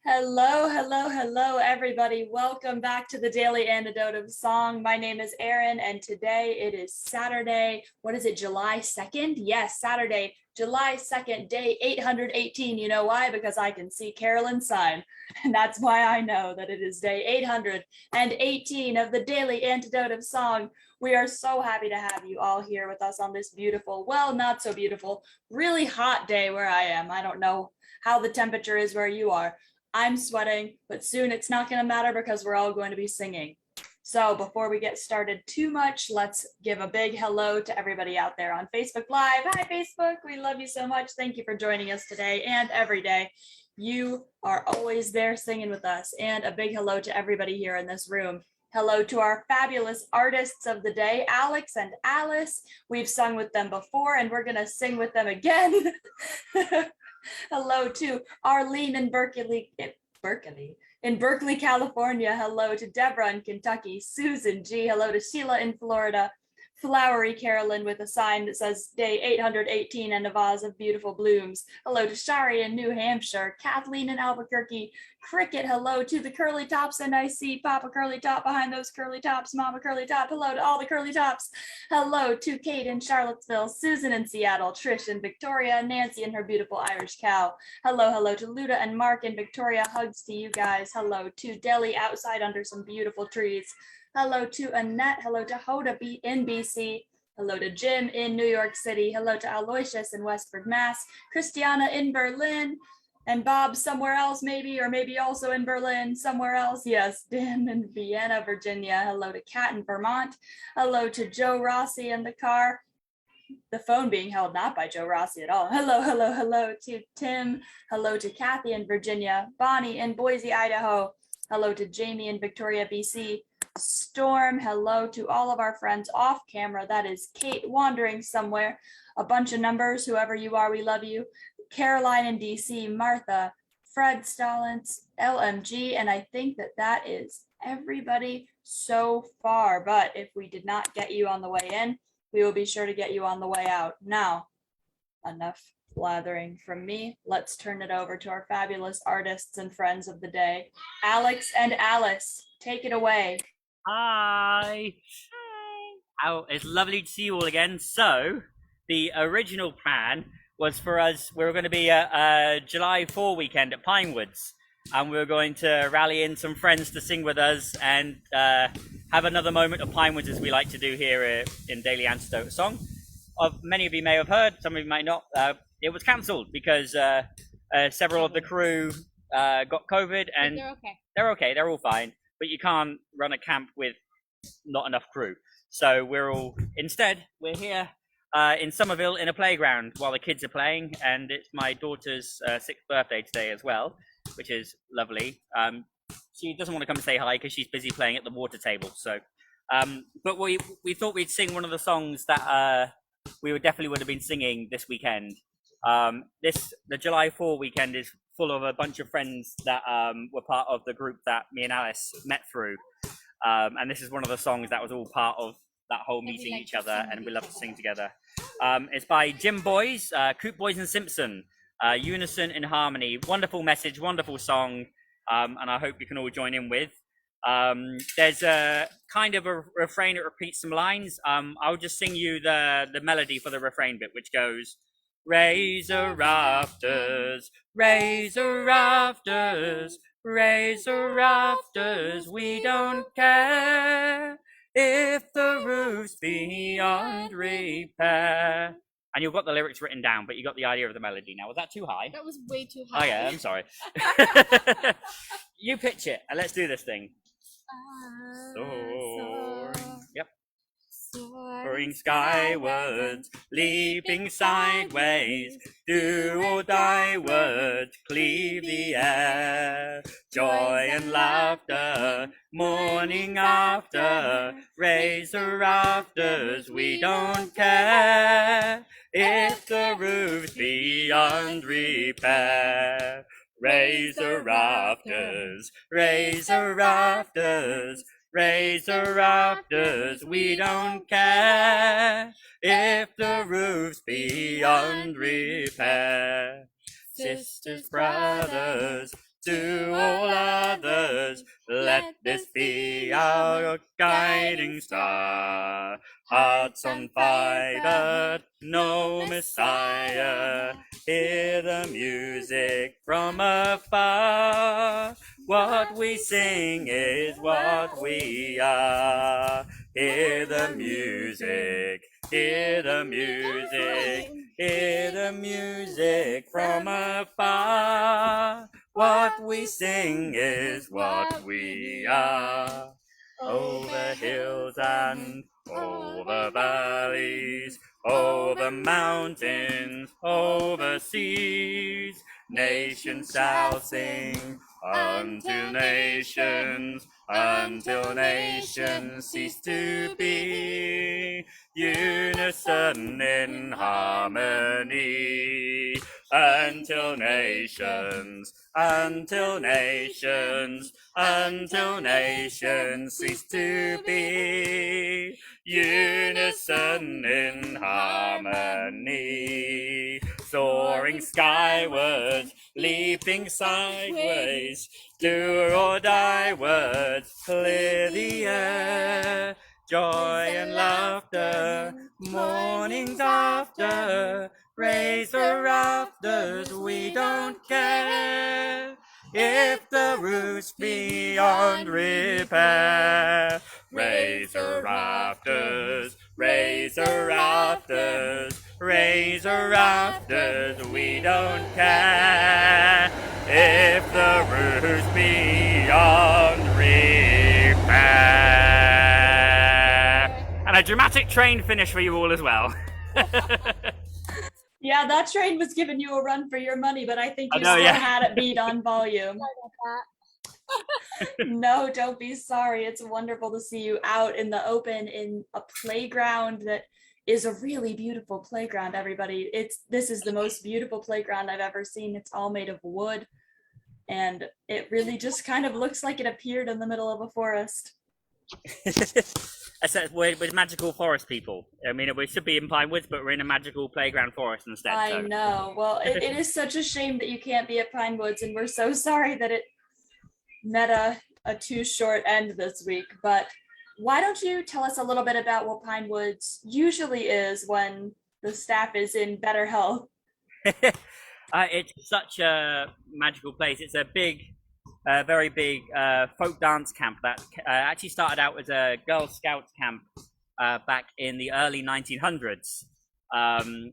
Hello, hello, hello, everybody. Welcome back to the Daily Antidote of Song. My name is Aryn, and today it is Saturday. What is it, July 2nd? Yes, Saturday, July 2nd, day 818. You know why? Because I can see Carolyn's sign. And that's why I know that it is day 818 of the Daily Antidote of Song. We are so happy to have you all here with us on this beautiful, well, not so beautiful, really hot day where I am. I don't know how the temperature is where you are. I'm sweating, but soon it's not going to matter because we're all going to be singing. So before we get started too much, let's give a big hello to everybody out there on Facebook Live. Hi, Facebook. We love you so much. Thank you for joining us today and every day. You are always there singing with us. And a big hello to everybody here in this room. Hello to our fabulous artists of the day, Alex and Alice. We've sung with them before and we're going to sing with them again. Hello to Arlene in Berkeley, California. Hello to Deborah in Kentucky. Susan G. Hello to Sheila in Florida. Flowery Carolyn with a sign that says day 818 and a vase of beautiful blooms. Hello to Shari in New Hampshire. Kathleen in Albuquerque. Cricket, hello to the curly tops, and I see Papa Curly Top behind those curly tops. Mama Curly Top, hello to all the curly tops. Hello to Kate in Charlottesville, Susan in Seattle, Trish in Victoria, Nancy and her beautiful Irish cow. Hello to Luda and Mark in Victoria. Hugs to you guys. Hello to Delhi outside under some beautiful trees. Hello to Annette. Hello to Hoda in BC. Hello to Jim in New York City. Hello to Aloysius in Westford, Mass. Christiana in Berlin. And Bob somewhere else maybe, or maybe also in Berlin, somewhere else. Yes, Dan in Vienna, Virginia. Hello to Kat in Vermont. Hello to Joe Rossi in the car. The phone being held not by Joe Rossi at all. Hello to Tim. Hello to Kathy in Virginia. Bonnie in Boise, Idaho. Hello to Jamie in Victoria, BC. Storm, hello to all of our friends off camera. That is Kate wandering somewhere. A bunch of numbers, whoever you are, we love you. Caroline in DC, Martha, Fred Stallings, LMG, and I think that is everybody so far. But if we did not get you on the way in, we will be sure to get you on the way out. Now, enough blathering from me. Let's turn it over to our fabulous artists and friends of the day. Alex and Alice, take it away. Hi. Oh, it's lovely to see you all again. So, the original plan was for us, we were going to be a July 4 weekend at Pinewoods, and we were going to rally in some friends to sing with us and have another moment of Pinewoods, as we like to do here in Daily Antidote Song. Many of you may have heard, some of you might not. It was cancelled because several of the crew got COVID, and they're okay, they're all fine. But you can't run a camp with not enough crew. So instead, we're here in Somerville in a playground while the kids are playing, and it's my daughter's 6th birthday today as well, which is lovely. She doesn't want to come and say hi because she's busy playing at the water table. So, but we thought we'd sing one of the songs that we definitely would have been singing this weekend. The July 4 weekend is full of a bunch of friends that were part of the group that me and Alice met through. And this is one of the songs that was all part of that whole meeting each other, and we love to sing together. It's by Jim Boys, Coop Boys and Simpson, Unison in Harmony. Wonderful message, wonderful song, and I hope you can all join in with. There's a kind of a refrain that repeats some lines. I'll just sing you the melody for the refrain bit, which goes, raise the rafters, raise the rafters, raise the rafters, we don't care if the roof's beyond repair. And you've got the lyrics written down, but you got the idea of the melody now. Was that too high? That was way too high. Oh yeah, I'm sorry. You pitch it, and let's do this thing. Soaring. Yep. Soaring skywards, leaping sideways, do or die words, cleave the air. Joy and laughter, morning after, raise the rafters, we don't care if the roof's beyond repair. Raise the rafters, raise the rafters, raise the rafters, we don't care if the roof's beyond repair. Sisters, brothers, to all others. Let this be our guiding star. Hearts on fire, but no Messiah. Hear the music from afar. What we sing is what we are. Hear the music, hear the music, hear the music from afar. What we sing is what we are. Over hills and over valleys, over mountains, over seas, nations shall sing until nations cease to be. Unison in harmony until nations cease to be. Unison in harmony. Soaring skywards, leaping sideways, do or die words, clear the air. Joy and laughter, mornings after, raise the rafters, we don't care. If the roof's beyond repair, raise the rafters, raise the rafters, raise the rafters, we don't care. If the roof's beyond repair. And a dramatic train finish for you all as well. Yeah, that train was giving you a run for your money, but I think you still had it beat on volume. No, don't be sorry. It's wonderful to see you out in the open in a playground that is a really beautiful playground, everybody. This is the most beautiful playground I've ever seen. It's all made of wood, and it really just kind of looks like it appeared in the middle of a forest. We're magical forest people. I mean, we should be in Pine Woods, but we're in a magical playground forest instead. I know. Well, it is such a shame that you can't be at Pine Woods, and we're so sorry that it met a too short end this week. But why don't you tell us a little bit about what Pine Woods usually is when the staff is in better health? It's such a magical place. It's a very big folk dance camp that actually started out as a Girl Scouts camp back in the early 1900s. And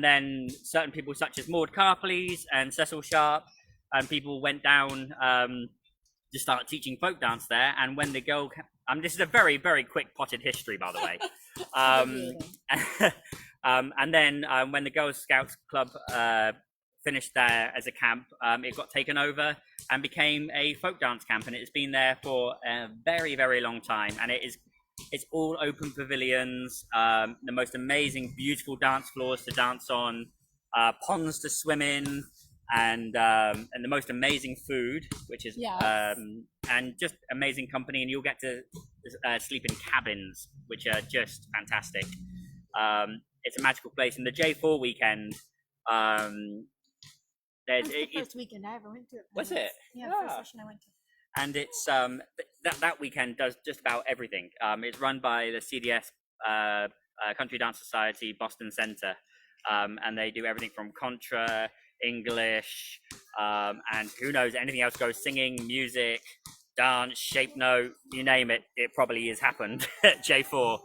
then certain people such as Maud Carpleys and Cecil Sharp and people went down to start teaching folk dance there. And when the girl, this is a very, very quick potted history, by the way. And then when the Girl Scouts Club finished there as a camp, it got taken over and became a folk dance camp, and it's been there for a very, very long time. And it's all open pavilions, the most amazing, beautiful dance floors to dance on, ponds to swim in, and the most amazing food, which is and just amazing company. And you'll get to sleep in cabins, which are just fantastic. It's a magical place. And the J4 weekend, That's the first weekend I ever went to. Was it? Yeah, the first session I went to. And it's that weekend does just about everything. It's run by the CDS Country Dance Society Boston Center, and they do everything from contra, English, and who knows, anything else goes. Singing, music, dance, shape note, you name it. It probably has happened at J4.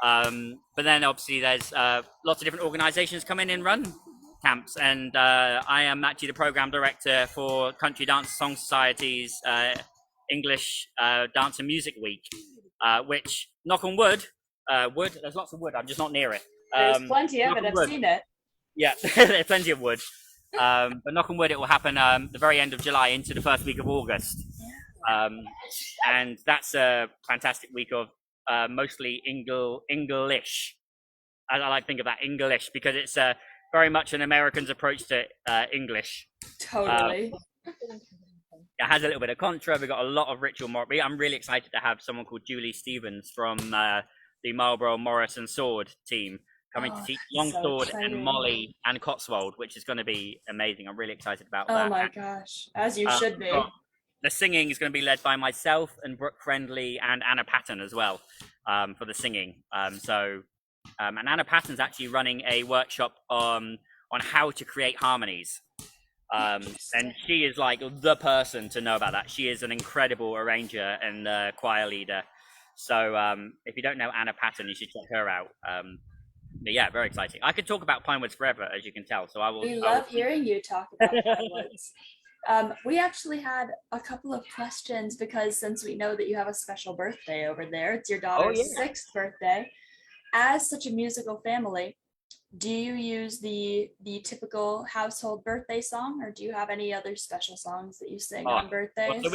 But then obviously there's lots of different organizations come in and run camps, and I am actually the program director for Country Dance Song Society's English Dance and Music Week, which, knock on wood, there's lots of wood, I'm just not near it. There's plenty of it, I've seen it. Yeah, there's plenty of wood. But knock on wood, it will happen the very end of July into the first week of August. And that's a fantastic week of mostly English. I like to think of that, English, because it's very much an American's approach to English. Totally. It has a little bit of contra. We've got a lot of ritual. I'm really excited to have someone called Julie Stevens from the Marlborough Morris and Sword team coming to Oh, teach so Longsword and exciting. Molly and Cotswold, which is going to be amazing. I'm really excited about Oh that. my And, gosh, as you uh, should be. well, the singing is going to be led by myself and Brooke Friendly and Anna Patton as well, for the singing. And Anna Patton's actually running a workshop on how to create harmonies. And she is like the person to know about that. She is an incredible arranger and choir leader. So if you don't know Anna Patton, you should check her out. But yeah, very exciting. I could talk about Pinewoods forever, as you can tell. So I will. We love hearing you talk about Pinewoods. We actually had a couple of questions because since we know that you have a special birthday over there, it's your daughter's 6th birthday. As such a musical family, do you use the typical household birthday song, or do you have any other special songs that you sing on birthdays? Well, so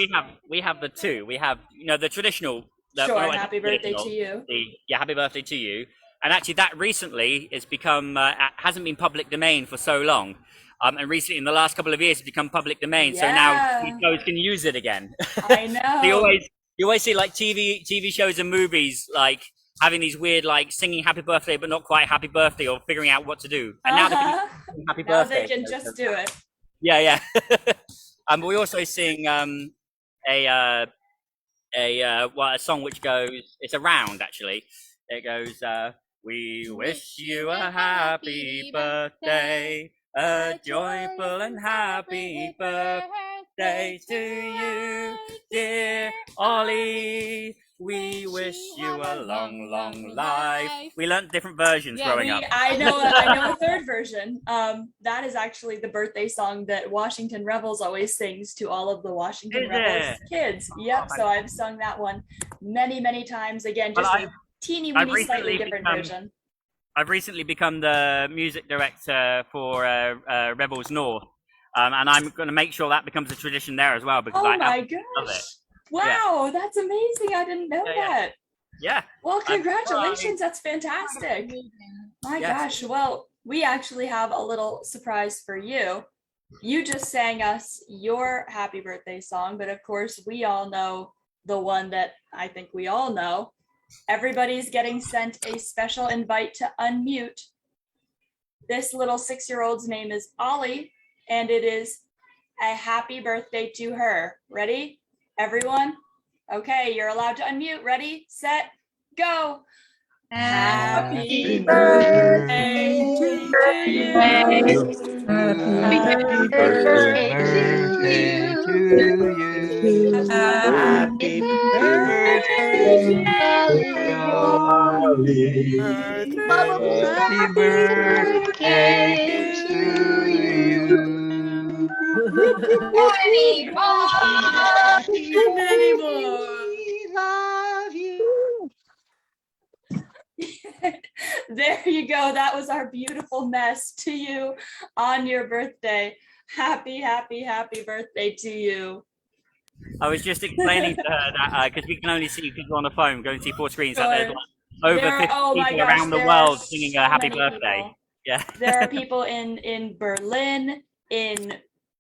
we have the two. We have the traditional. Sure, happy birthday to you. Happy birthday to you. And actually, that recently has become hasn't been public domain for so long. And recently, in the last couple of years, it's become public domain. So now these shows can use it again. I know. you always see like TV shows and movies like having these weird like singing happy birthday but not quite happy birthday or figuring out what to do. And now they can sing happy birthday. Now they can just do it. Yeah. We also sing a song which goes, it's a round actually. It goes, we wish you a happy birthday, a joyful and happy birthday to you, dear Oli. We wish you a long, long life. We learned different versions growing up. I know a third version. That is actually the birthday song that Washington Rebels always sings to all of the Washington Rebels kids. Yep, so I've sung that one many, many times. Again, just a teeny weeny slightly different version. I've recently become the music director for Rebels North. And I'm going to make sure that becomes a tradition there as well because I love it. Wow, that's amazing. I didn't know that. Yeah. Well, congratulations. That's fantastic. My gosh. Well, we actually have a little surprise for you. You just sang us your happy birthday song, but of course, we all know the one that I think we all know. Everybody's getting sent a special invite to unmute. This little 6-year-old's name is Oli, and it is a happy birthday to her. Ready? Everyone? Okay, you're allowed to unmute. Ready, set, go. Happy birthday to you. Happy birthday to you. Happy birthday, Oli. Happy birthday to you. Many more. Love you. There you go. That was our beautiful mess to you on your birthday. Happy, happy, happy birthday to you. I was just explaining to her that because we can only see people on the phone, go and see 4 screens, that there's like over 50 people around the world singing a happy birthday. People. Yeah. There are people in Berlin, in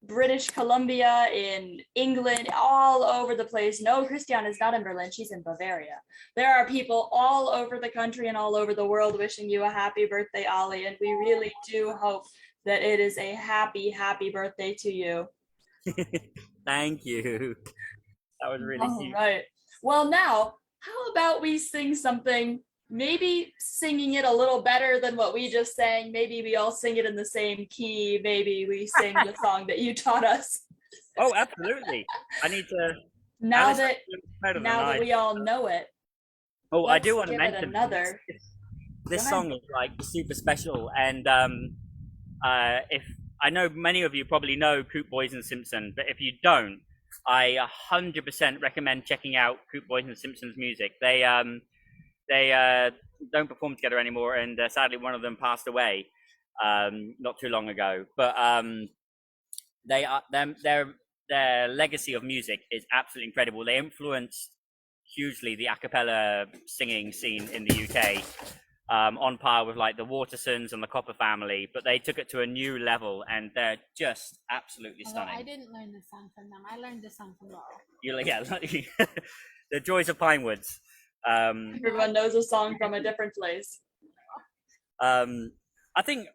British Columbia, in England, all over the place. No, Christiane is not in Berlin. She's in Bavaria. There are people all over the country and all over the world wishing you a happy birthday, Oli. And we really do hope that it is a happy, happy birthday to you. Thank you. That was really cute. All right. Well, now, how about we sing something, maybe singing it a little better than what we just sang. Maybe we all sing it in the same key. Maybe we sing the song that you taught us. Oh, absolutely. I need to. Now that we all know it. Oh, I do want to mention another. This song is like super special, and if I know many of you probably know Coop Boys and Simpson, but if you don't, I 100% recommend checking out Coop Boys and Simpson's music. They don't perform together anymore, and sadly one of them passed away not too long ago. But their legacy of music is absolutely incredible. They influenced hugely the a cappella singing scene in the UK, on par with like the Watersons and the Copper Family, but they took it to a new level, and they're just absolutely stunning. I didn't learn the song from them. I learned the song from Laurel. The Joys of Pinewoods. Everyone knows a song from a different place. I think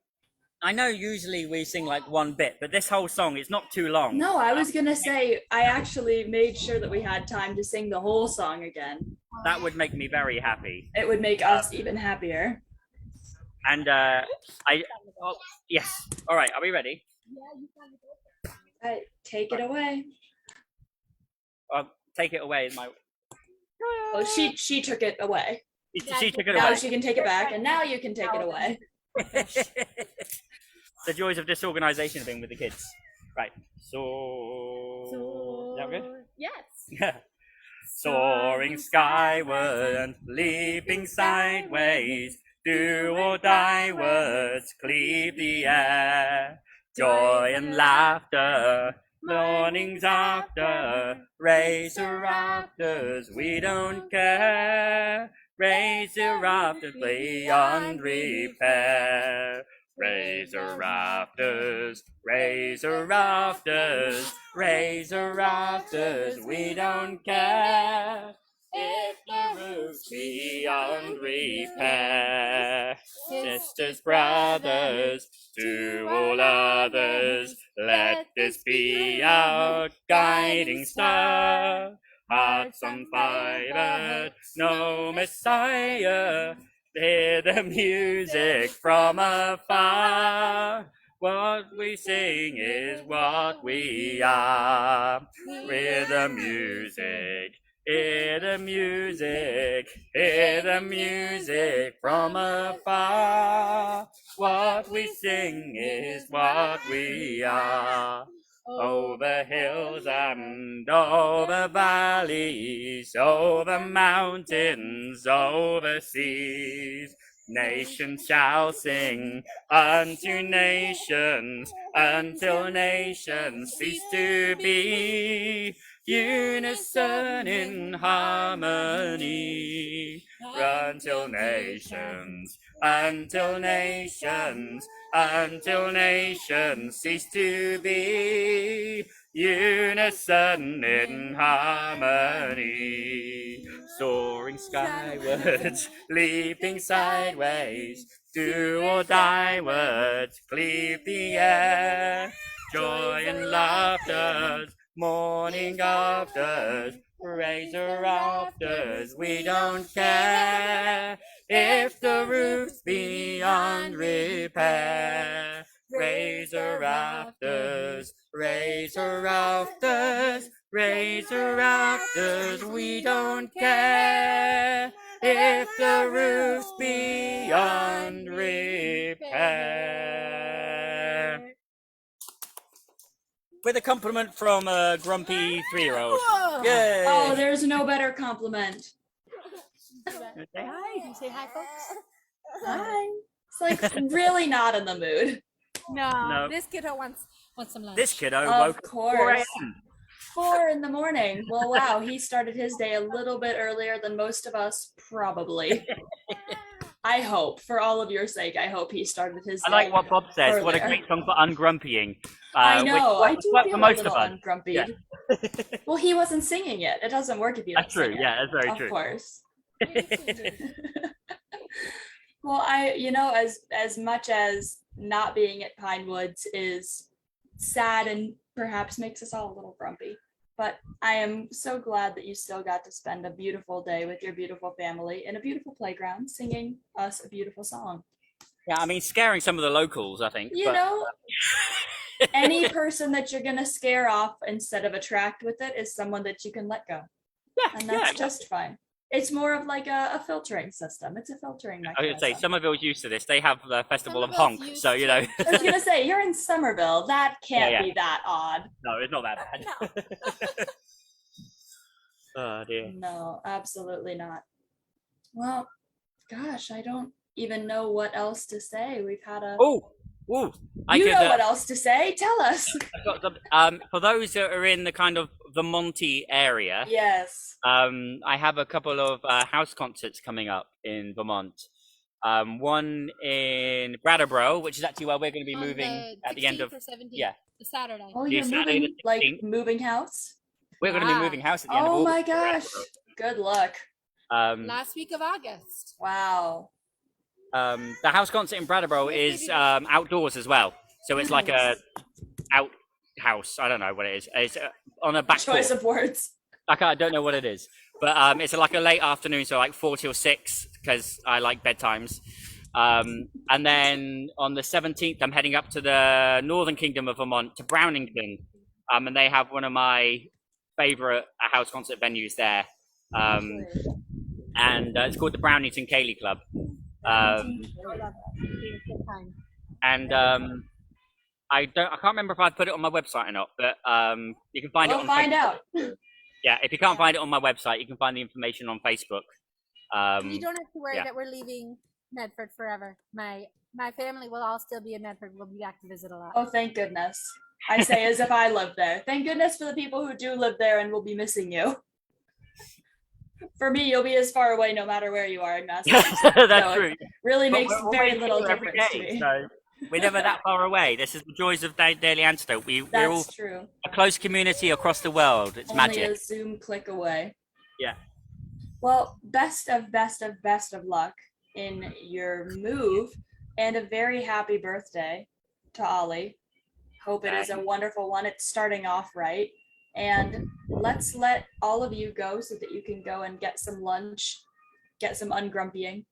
I know usually we sing like one bit, but this whole song is not too long. No, I was gonna say I actually made sure that we had time to sing the whole song again. That would make me very happy. It would make us even happier. And yes. All right, are we ready? Take it away. Take it away. Oh, she took it away. She took it Now away. she can take it back, and now you can take it away. The joys of disorganization thing with the kids. Right. So is that good? Yes. Soaring skyward and leaping sideways, do or die words cleave the air. Joy and laughter, mornings after, raise the rafters, we don't care. Raise the rafters beyond repair. Raise the rafters, raise the rafters, raise the rafters, we don't care. If the roof's beyond repair. Sisters, brothers, to all others, let this be our guiding star. Hearts on fire, no Messiah, hear the music from afar. What we sing is what we are. We're the music, hear the music, hear the music from afar. What we sing is what we are. Over hills and over valleys, over mountains, over seas, nations shall sing unto nations, until nations cease to be. Unison in harmony, until nations, until nations, until nations cease to be. Unison in harmony, soaring skywards, leaping sideways, do or die words cleave the air. Joy and laughter, morning afters, raise the rafters, we don't care. If the roof's beyond repair, raise the rafters, raise the rafters, raise the rafters, we don't care. If the roof's beyond repair. With a compliment from a grumpy 3-year-old. Yay! Oh, there's no better compliment. Say hi. Can you say hi, folks? Hi. It's like really not in the mood. No. This kiddo wants some lunch. This kiddo Of woke up at 4 course. a.m. 4 in the morning. Well, wow, he started his day a little bit earlier than most of us, probably. I hope, for all of your sake, I hope he started his day. I like what Bob says. earlier. What a great song for ungrumpying. I know. I Which do worked feel for a most little of us. ungrumpy. Yeah. Well, he wasn't singing it. It doesn't work if you don't That's true. sing it. Yeah, that's very Of true. course. Well, as much as not being at Pinewoods is sad and perhaps makes us all a little grumpy, but I am so glad that you still got to spend a beautiful day with your beautiful family in a beautiful playground singing us a beautiful song. Yeah, I mean, scaring some of the locals, I think. You know, any person that you're going to scare off instead of attract with it is someone that you can let go. Yeah, And that's just fine. It's more of like a filtering system. It's a filtering I mechanism. would say Somerville's used to this. They have the Festival of Somerville's Honk, used so you know. I was gonna say, you're in Somerville. That can't Yeah. be that odd. No, it's not that bad. Oh dear. No, absolutely not. Well, gosh, I don't even know what else to say. We've had a. Oh, I You could. know what else to say? Tell us. I've got for those that are in the kind of Vermonty area, Yes. I have a couple of house concerts coming up in Vermont. One in Brattleboro, which is actually where we're going to be On moving at the end of. 16th or 17th, Yeah. the Saturday. Oh, Yeah, you're Saturday moving, the like 16th. moving house. We're going to be Wow. moving house at the end of Oh August. my gosh. Good luck. Last week of August. Wow. The house concert in Brattleboro is outdoors as well. So it's like a outhouse. I don't know what it is. It's on a back Choice porch. of words. I don't know what it is, but it's like a late afternoon, so like 4 till 6 because I like bedtimes. And then on the 17th, I'm heading up to the Northern Kingdom of Vermont to Brownington, and they have one of my favorite house concert venues there, and it's called the Brownington Ceilidh Club. And I can't remember if I put it on my website or not, but you can find it on find Facebook. out. Yeah, if you can't find it on my website, you can find the information on Facebook. You don't have to worry that we're leaving Medford forever. My family will all still be in Medford. We'll be back to visit a lot. Oh, thank goodness. I say as if I lived there. Thank goodness for the people who do live there and will be missing you. For me, you'll be as far away no matter where you are in Massachusetts. That's true. It really But makes we're very always little here every difference to day, me. so we're never that far away. This is the joys of Daily Antidote. We're all That's true. a close community across the world. It's Only magic. a Zoom click away. Yeah. Well, best of luck in your move, and a very happy birthday to Oli. Hope it is a wonderful one. It's starting off right. And let's let all of you go so that you can go and get some lunch, get some ungrumpying.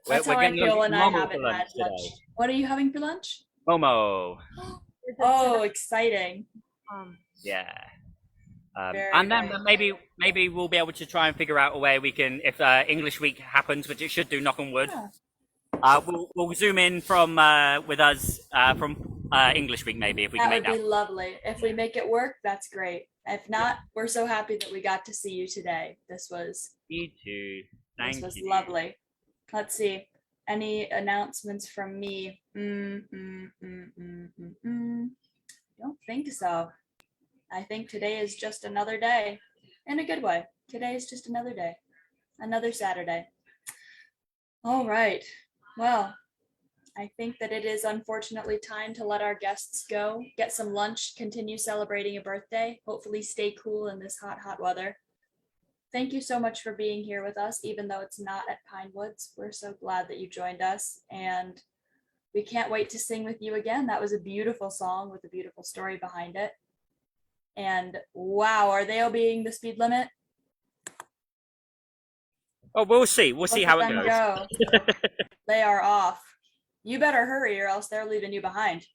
That's how I feel when I haven't had lunch. What are you having for lunch? Momo. Oh, exciting. Yeah. And then maybe we'll be able to try and figure out a way we can, if English week happens, which it should do, knock on wood. Yeah. We'll zoom in from with us from English week maybe if we can make that. That would be lovely. If we make it work, that's great. If not, we're so happy that we got to see you today. This was me too. Thank you. This was lovely. Let's see. Any announcements from me? Don't think so. I think today is just another day, in a good way. Today is just another day, another Saturday. All right. Well, I think that it is unfortunately time to let our guests go, get some lunch, continue celebrating a birthday, hopefully stay cool in this hot, hot weather. Thank you so much for being here with us, even though it's not at Pine Woods. We're so glad that you joined us, and we can't wait to sing with you again. That was a beautiful song with a beautiful story behind it. And wow, are they obeying the speed limit? Oh, we'll see. We'll see how it goes. Go. They are off. You better hurry or else they're leaving you behind.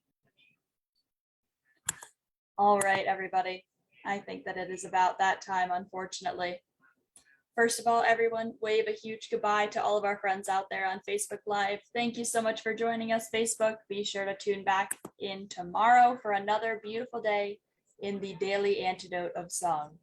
All right, everybody. I think that it is about that time, unfortunately. First of all, everyone, wave a huge goodbye to all of our friends out there on Facebook Live. Thank you so much for joining us, Facebook. Be sure to tune back in tomorrow for another beautiful day in the Daily Antidote of Song.